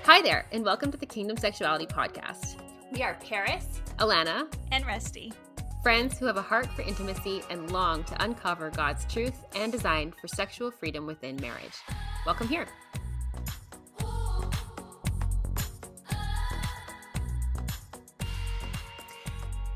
Hi there, and welcome to the Kingdom Sexuality Podcast. We are Paris Alana and Rusti, friends who have a heart for intimacy and long to uncover God's truth and design for sexual freedom within marriage. Welcome here.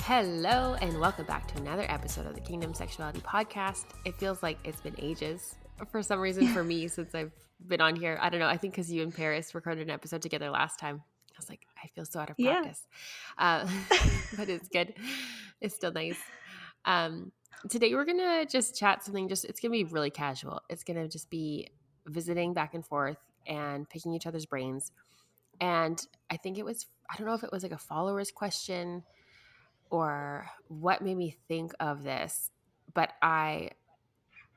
Hello, and welcome back to another episode of the Kingdom Sexuality Podcast. It feels like it's been ages for some reason for me since I've been on here. I don't know. I think because you and Paris recorded an episode together last time. I was like, I feel so out of practice. But it's good. It's still nice. Today we're going to just chat something. It's going to be really casual. It's going to just be visiting back and forth and picking each other's brains. And I think I don't know if it was like a follower's question or what made me think of this, but I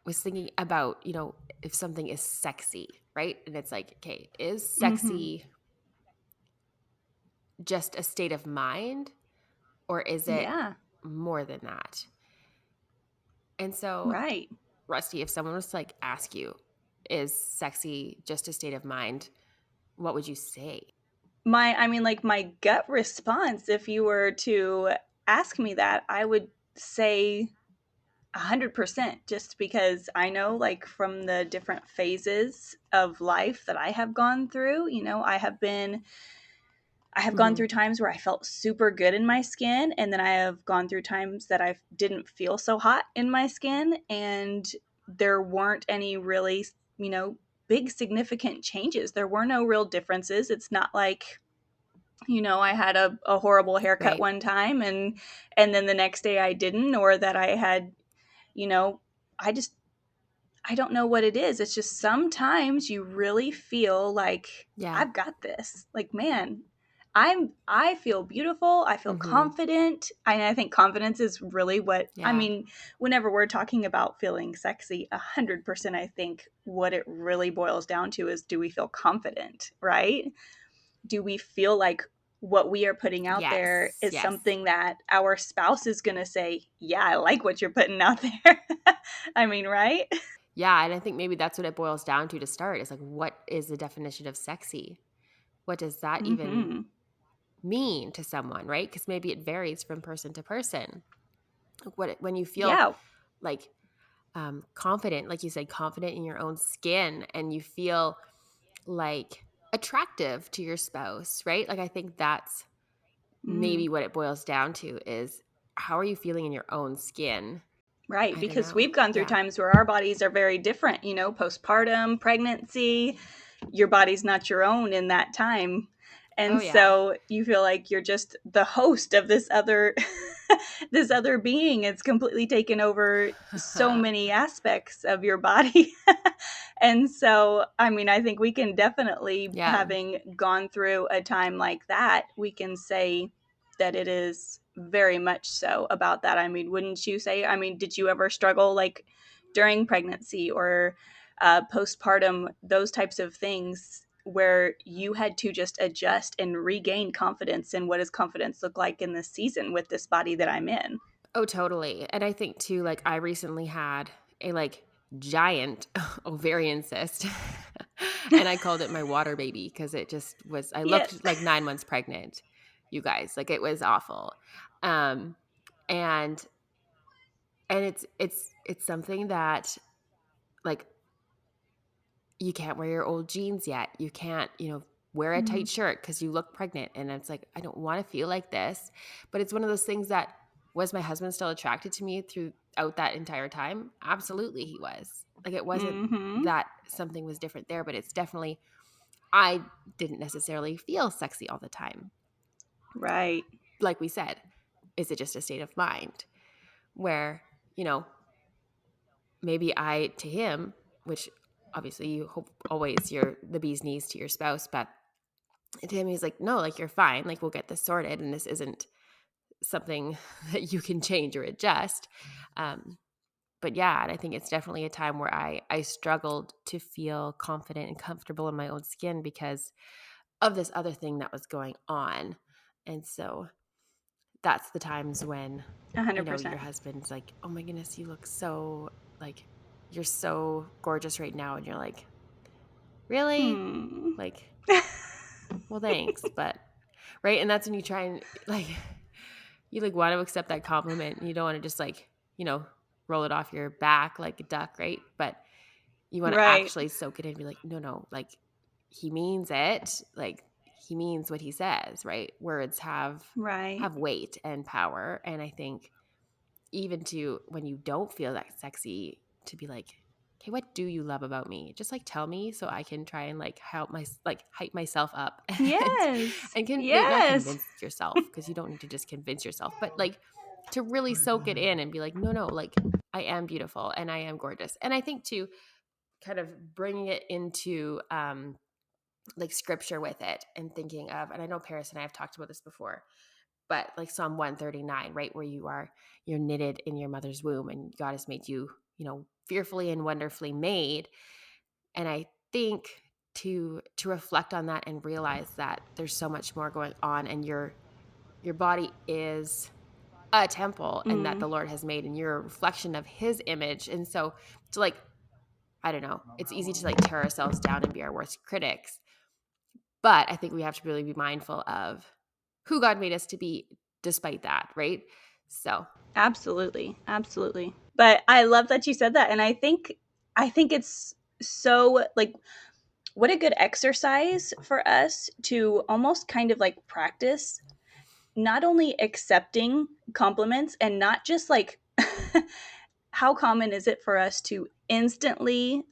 was thinking about, if something is sexy, right? And it's like, okay, is sexy just a state of mind, or is it more than that? And so, right. Rusty, if someone was to like ask you, is sexy just a state of mind, what would you say? My gut response, if you were to ask me that, I would say 100%, just because I know, like, from the different phases of life that I have gone through, I have gone through times where I felt super good in my skin, and then I have gone through times that I didn't feel so hot in my skin, and there weren't any really, big significant changes. There were no real differences. It's not like, I had a horrible haircut one time and then the next day I didn't, or that I had, I don't know what it is. It's just sometimes you really feel like, I've got this. Like, man, I feel beautiful. I feel confident. I think confidence is really what, whenever we're talking about feeling sexy, 100%, I think what it really boils down to is, do we feel confident, right? Do we feel like what we are putting out there is something that our spouse is going to say, yeah, I like what you're putting out there. Right? Yeah, and I think maybe that's what it boils down to start. Is like, what is the definition of sexy? What does that even mean to someone, right? Because maybe it varies from person to person. When you feel like confident, like you said, confident in your own skin, and you feel like attractive to your spouse, right? Like, I think that's maybe what it boils down to is, how are you feeling in your own skin? Right, because we've gone through times where our bodies are very different, postpartum, pregnancy, your body's not your own in that time. And so you feel like you're just the host of this other this other being. It's completely taken over so many aspects of your body. And so, I think we can definitely, having gone through a time like that, we can say that it is very much so about that. Wouldn't you say? Did you ever struggle like during pregnancy or postpartum, those types of things where you had to just adjust and regain confidence? And what does confidence look like in this season with this body that I'm in? Oh, totally. And I think too, like, I recently had a giant ovarian cyst and I called it my water baby because it just was, I looked like 9 months pregnant, you guys. Like, it was awful. And it's something that, like, you can't wear your old jeans yet. You can't, wear a tight shirt because you look pregnant. And it's like, I don't want to feel like this. But it's one of those things that, was my husband still attracted to me throughout that entire time? Absolutely he was. Like, it wasn't that something was different there, but it's definitely, I didn't necessarily feel sexy all the time. Right. Like we said, is it just a state of mind where, maybe to him, which obviously you hope always you're the bee's knees to your spouse, but to him he's like, no, like, you're fine. Like, we'll get this sorted, and this isn't something that you can change or adjust. But yeah, and I think it's definitely a time where I struggled to feel confident and comfortable in my own skin because of this other thing that was going on. And so that's the times when 100%. Your husband's like, oh my goodness, you look so, like, you're so gorgeous right now. And you're like, really? Like, well, thanks. But, right. And that's when you try and like, you like want to accept that compliment. And you don't want to just like, roll it off your back like a duck. Right. But you want to Right. actually soak it in and be like, no, like he means it. Like he means what he says, right? Words have weight and power. And I think even to when you don't feel that sexy, to be like, okay, what do you love about me? Just like tell me so I can try and like hype myself up Yes. and not Yes. convince yourself, because you don't need to just convince yourself, but like to really soak it in and be like, no, like I am beautiful and I am gorgeous. And I think too, kind of bringing it into like scripture with it and thinking of, and I know Paris and I have talked about this before, but like Psalm 139, right, where you're knitted in your mother's womb and God has made you, fearfully and wonderfully made. And I think to reflect on that and realize that there's so much more going on, and your body is a temple and that the Lord has made, and you're a reflection of his image. And so to like, I don't know, it's easy to like tear ourselves down and be our worst critics. But I think we have to really be mindful of who God made us to be despite that, right? So Absolutely. Absolutely. But I love that you said that. And I think it's so like, what a good exercise for us to almost kind of like practice not only accepting compliments and not just like how common is it for us to instantly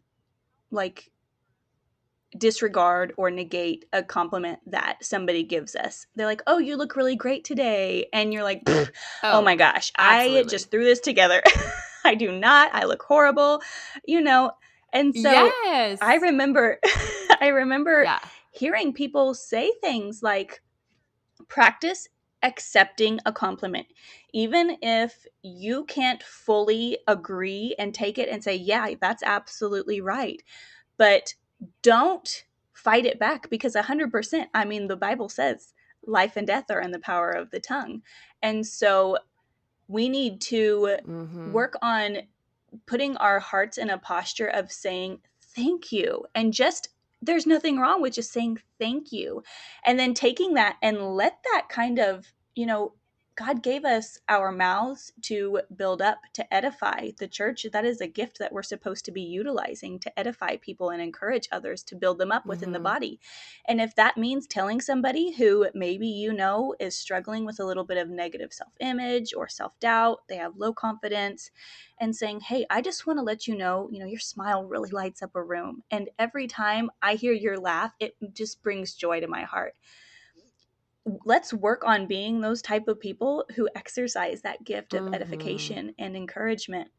like disregard or negate a compliment that somebody gives us. They're like, "Oh, you look really great today." And you're like, "Oh my gosh, I absolutely. just threw this together." I do not. I look horrible, And so yes. I remember hearing people say things like, practice accepting a compliment. Even if you can't fully agree and take it and say, "Yeah, that's absolutely right." But don't fight it back, because 100%, I mean, the Bible says life and death are in the power of the tongue. And so we need to work on putting our hearts in a posture of saying thank you. And just, there's nothing wrong with just saying thank you. And then taking that and let that kind of, God gave us our mouths to build up, to edify the church. That is a gift that we're supposed to be utilizing to edify people and encourage others, to build them up within the body. And if that means telling somebody who maybe is struggling with a little bit of negative self-image or self-doubt, they have low confidence, and saying, "Hey, I just want to let you know, your smile really lights up a room. And every time I hear your laugh, it just brings joy to my heart." Let's work on being those type of people who exercise that gift of edification and encouragement,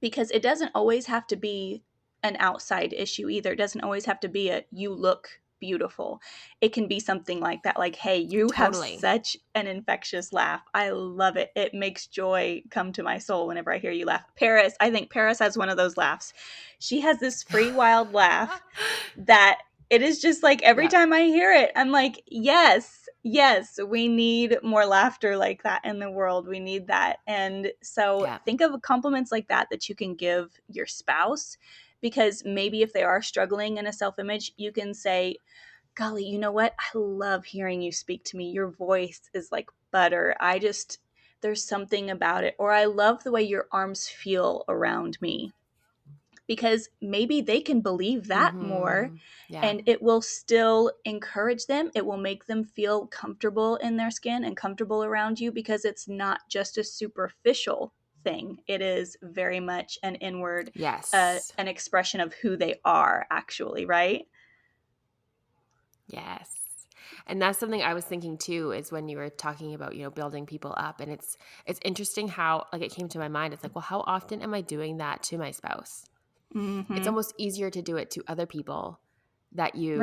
because it doesn't always have to be an outside issue either. It doesn't always have to be a "you look beautiful." It can be something like that, like, "Hey, you have such an infectious laugh. I love it. It makes joy come to my soul whenever I hear you laugh." I think Paris has one of those laughs. She has this free, wild laugh that it is just like every time I hear it, I'm like, yes, we need more laughter like that in the world. We need that. And so think of compliments like that you can give your spouse, because maybe if they are struggling in a self-image, you can say, "Golly, you know what? I love hearing you speak to me. Your voice is like butter. There's something about it." Or, "I love the way your arms feel around me." Because maybe they can believe that more, and it will still encourage them. It will make them feel comfortable in their skin and comfortable around you, because it's not just a superficial thing. It is very much an inward, an expression of who they are actually, right? Yes. And that's something I was thinking too, is when you were talking about, building people up. And it's interesting how, like, it came to my mind. It's like, well, how often am I doing that to my spouse? It's almost easier to do it to other people that you,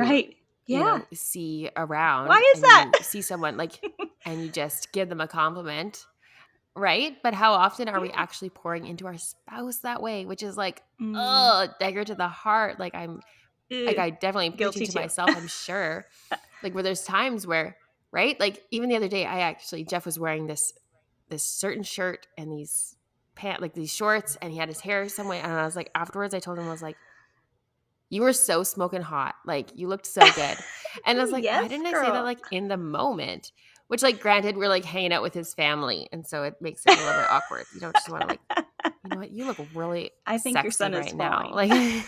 see around. Why is that? You see someone like, and you just give them a compliment, right? But how often are we actually pouring into our spouse that way? Which is like, dagger to the heart. Like, I definitely am preaching to myself, I'm sure. Like, where there's times where, right? Like, even the other day, Jeff was wearing this certain shirt and these pants, like these shorts, and he had his hair some way. And I was like, afterwards, I told him, I was like, You were so smoking hot. Like, you looked so good. And I was like, why Yes, didn't I say that girl. like in the moment? Which, like, granted, we're like hanging out with his family. And so it makes it a little bit awkward. You don't just want to like, you know what? You look really I think your sexy son is right now. fine. Like,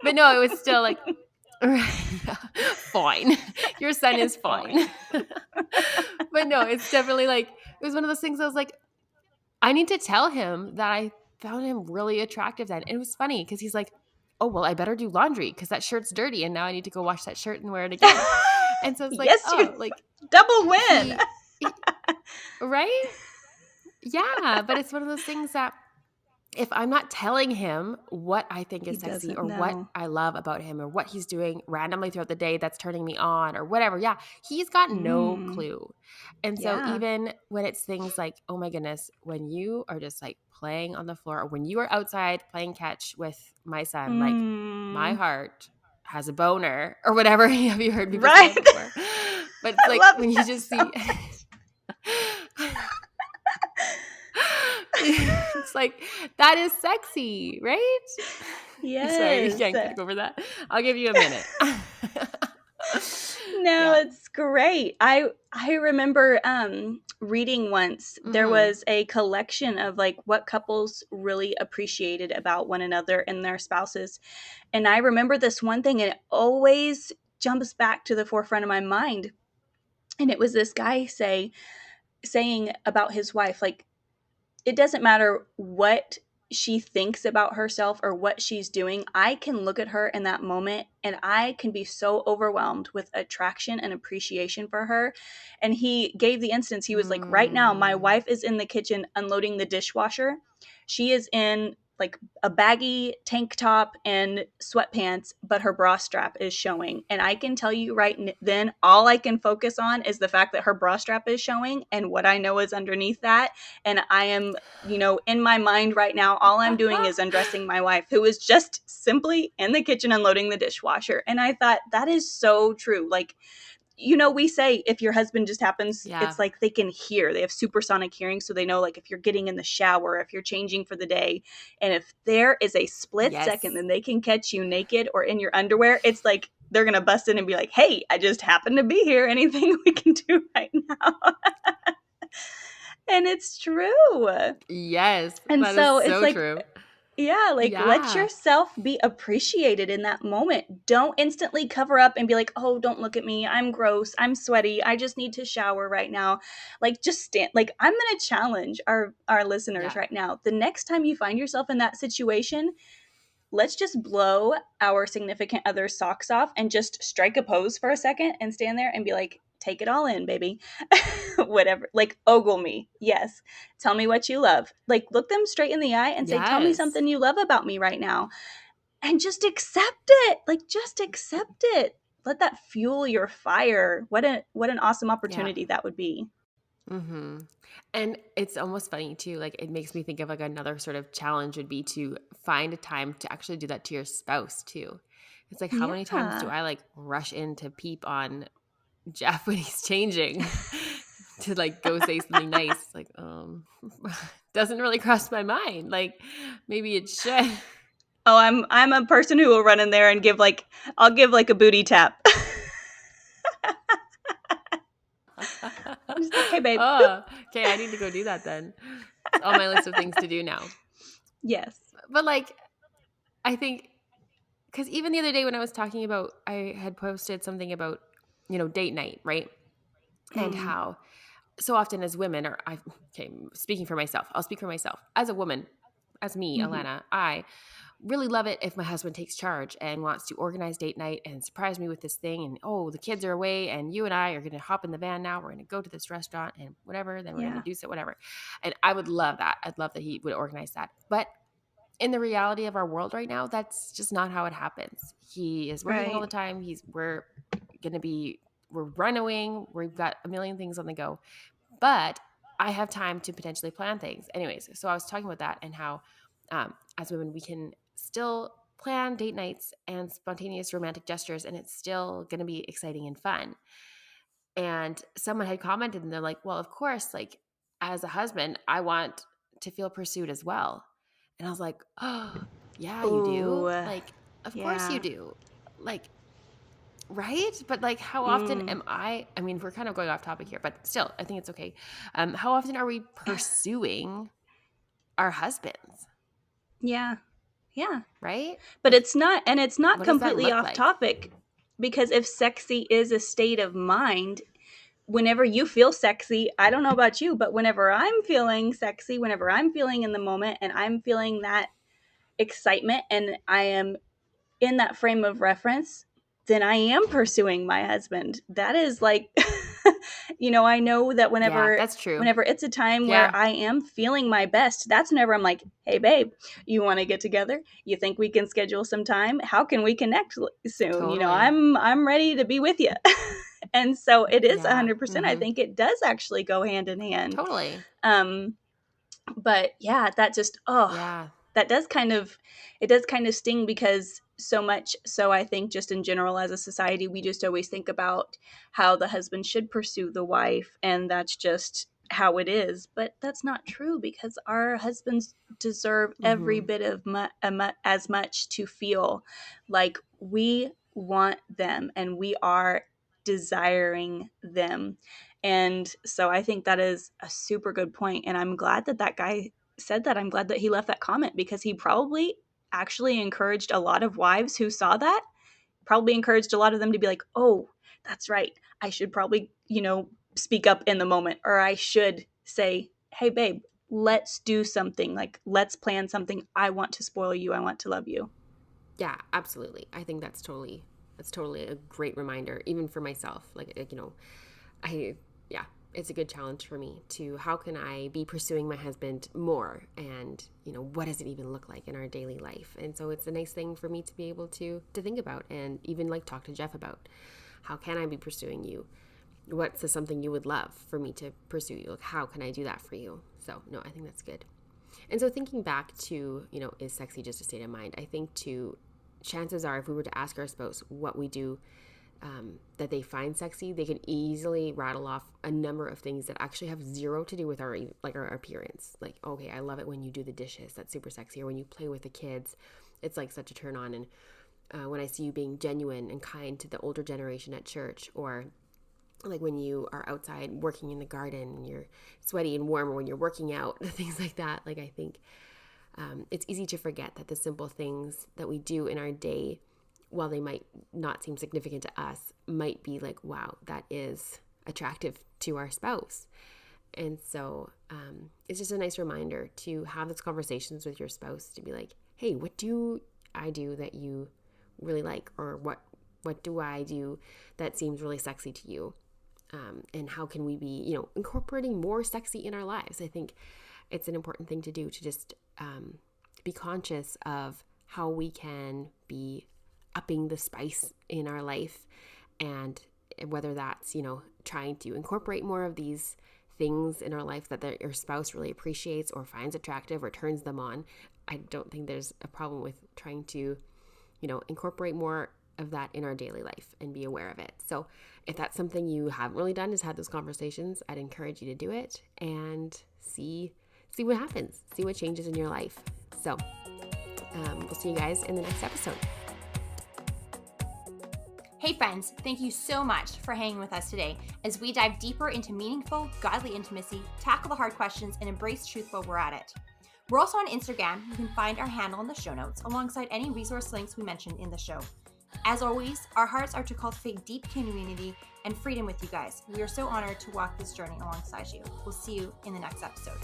but no, it was still like, yeah, fine. Your son is fine. But no, it's definitely like, it was one of those things I was like, I need to tell him that I found him really attractive then. And it was funny because he's like, oh, well, I better do laundry because that shirt's dirty and now I need to go wash that shirt and wear it again. And so it's like, Yes, you oh, like double win. he right? Yeah. But it's one of those things that if I'm not telling him what I think He is sexy doesn't or what know. I love about him or what he's doing randomly throughout the day that's turning me on or whatever, yeah, he's got no clue. And so Yeah. even when it's things like, oh my goodness, when you are just like playing on the floor or when you are outside playing catch with my son, like my heart has a boner or whatever. Have you heard people say Right. that before? But it's I like love when you that just so see it's like, that is sexy, right? Sorry, we Yes. can't go over that. I'll give you a minute. No, Yeah. it's great. I remember reading once there Mm-hmm. was a collection of like what couples really appreciated about one another and their spouses. And I remember this one thing and it always jumps back to the forefront of my mind. And it was this guy saying about his wife, like, it doesn't matter what she thinks about herself or what she's doing. I can look at her in that moment and I can be so overwhelmed with attraction and appreciation for her. And he gave the instance, he was like, right now, my wife is in the kitchen unloading the dishwasher. She is in like a baggy tank top and sweatpants, but her bra strap is showing. And I can tell you right then, all I can focus on is the fact that her bra strap is showing and what I know is underneath that. And I am, in my mind right now, all I'm doing is undressing my wife, who is just simply in the kitchen unloading the dishwasher. And I thought that is so true. Like, we say if your husband just happens, Yeah. it's like they can hear, they have supersonic hearing. So they know, like, if you're getting in the shower, if you're changing for the day, and if there is a split second, then they can catch you naked or in your underwear. It's like they're going to bust in and be like, hey, I just happen to be here. Anything we can do right now? And it's true. Yes, And that is so it's so like, true. yeah, like let Yeah. yourself be appreciated in that moment. Don't instantly cover up and be like, oh, don't look at me. I'm gross. I'm sweaty. I just need to shower right now. Like, just stand. Like, I'm going to challenge our listeners Yeah. right now. The next time you find yourself in that situation, let's just blow our significant other's socks off and just strike a pose for a second and stand there and be like, take it all in, baby. Whatever. Like, ogle me. Yes. Tell me what you love. Like, look them straight in the eye and say, tell me Yes. something you love about me right now. And just accept it. Like, just accept it. Let that fuel your fire. What an awesome Yeah. opportunity that would be. Mm-hmm. And it's almost funny too. Like, it makes me think of like another sort of challenge would be to find a time to actually do that to your spouse too. It's like, how many times do Yeah. I like rush in to peep on Jeff when he's changing to like go say something nice? Like, doesn't really cross my mind. Like, maybe it should. Oh, I'm a person who will run in there and I'll give like a booty tap. I'm just like, hey, babe. Oh, okay. I need to go do that then. It's on my list of things to do now. Yes. But like, I think, because even the other day when I was talking about, I had posted something about, date night, right? And how so often as women, okay, speaking for myself, I'll speak for myself. As a woman, as me, Mm-hmm. Alana, I really love it if my husband takes charge and wants to organize date night and surprise me with this thing. And, oh, the kids are away and you and I are going to hop in the van now. We're going to go to this restaurant and whatever. Then we're going Yeah. to do so, whatever. And I would love that. I'd love that he would organize that. But in the reality of our world right now, that's just not how it happens. He is working all the time. We're running. We've got a million things on the go. But I have time to potentially plan things. Anyways, so I was talking about that and how as women, we can still plan date nights and spontaneous romantic gestures, and it's still going to be exciting and fun. And someone had commented, and they're like, well, of course, like as a husband, I want to feel pursued as well. And I was like, oh, yeah, you Ooh. do? Like, Of course you do. Like, right? But like, how often am I mean, we're kind of going off topic here, but still, I think it's okay. How often are we pursuing our husbands? Yeah. Right? But it's not completely off like? topic, because if sexy is a state of mind, whenever you feel sexy, I don't know about you, but whenever I'm feeling sexy, whenever I'm feeling in the moment and I'm feeling that excitement and I am in that frame of reference, then I am pursuing my husband. That is like, I know that Yeah, that's true. whenever it's a time where I am feeling my best, that's whenever I'm like, hey, babe, you want to get together? You think we can schedule some time? How can we connect soon? Totally. I'm ready to be with you. And so it is 100%. I think it does actually go hand in hand. Totally. But yeah, that just, that does kind of sting, because so much so I think just in general as a society, we just always think about how the husband should pursue the wife, and that's just how it is. But that's not true, because our husbands deserve every bit of as much to feel like we want them and we are desiring them. And so I think that is a super good point. And I'm glad that guy said that. I'm glad that he left that comment, because he probably actually encouraged a lot of wives who saw that, probably encouraged a lot of them to be like, oh, that's right. I should probably, speak up in the moment, or I should say, hey, babe, let's do something. Like, let's plan something. I want to spoil you. I want to love you. Yeah, absolutely. I think that's totally a great reminder, even for myself. It's a good challenge for me to, how can I be pursuing my husband more? And, what does it even look like in our daily life? And so it's a nice thing for me to be able to think about, and even like talk to Jeff about, how can I be pursuing you? What's something you would love for me to pursue you? Like, how can I do that for you? So no, I think that's good. And so thinking back to, is sexy just a state of mind? I think too, chances are, if we were to ask our spouse what we do that they find sexy, they can easily rattle off a number of things that actually have zero to do with our appearance. Like, okay, I love it when you do the dishes, that's super sexy. Or when you play with the kids, it's like such a turn on. And when I see you being genuine and kind to the older generation at church, or like when you are outside working in the garden and you're sweaty and warm, or when you're working out, things like that. Like, I think it's easy to forget that the simple things that we do in our day, while they might not seem significant to us, might be like, wow, that is attractive to our spouse. And so it's just a nice reminder to have those conversations with your spouse, to be like, hey, what do I do that you really like? Or what do I do that seems really sexy to you? And how can we be, incorporating more sexy in our lives? I think it's an important thing to do, to just be conscious of how we can be upping the spice in our life, and whether that's, trying to incorporate more of these things in our life that your spouse really appreciates or finds attractive or turns them on. I don't think there's a problem with trying to, incorporate more of that in our daily life and be aware of it. So if that's something you haven't really done, is had those conversations, I'd encourage you to do it and see what happens, see what changes in your life. So we'll see you guys in the next episode. Hey friends, thank you so much for hanging with us today as we dive deeper into meaningful, godly intimacy, tackle the hard questions, and embrace truth while we're at it. We're also on Instagram. You can find our handle in the show notes alongside any resource links we mentioned in the show. As always, our hearts are to cultivate deep community and freedom with you guys. We are so honored to walk this journey alongside you. We'll see you in the next episode.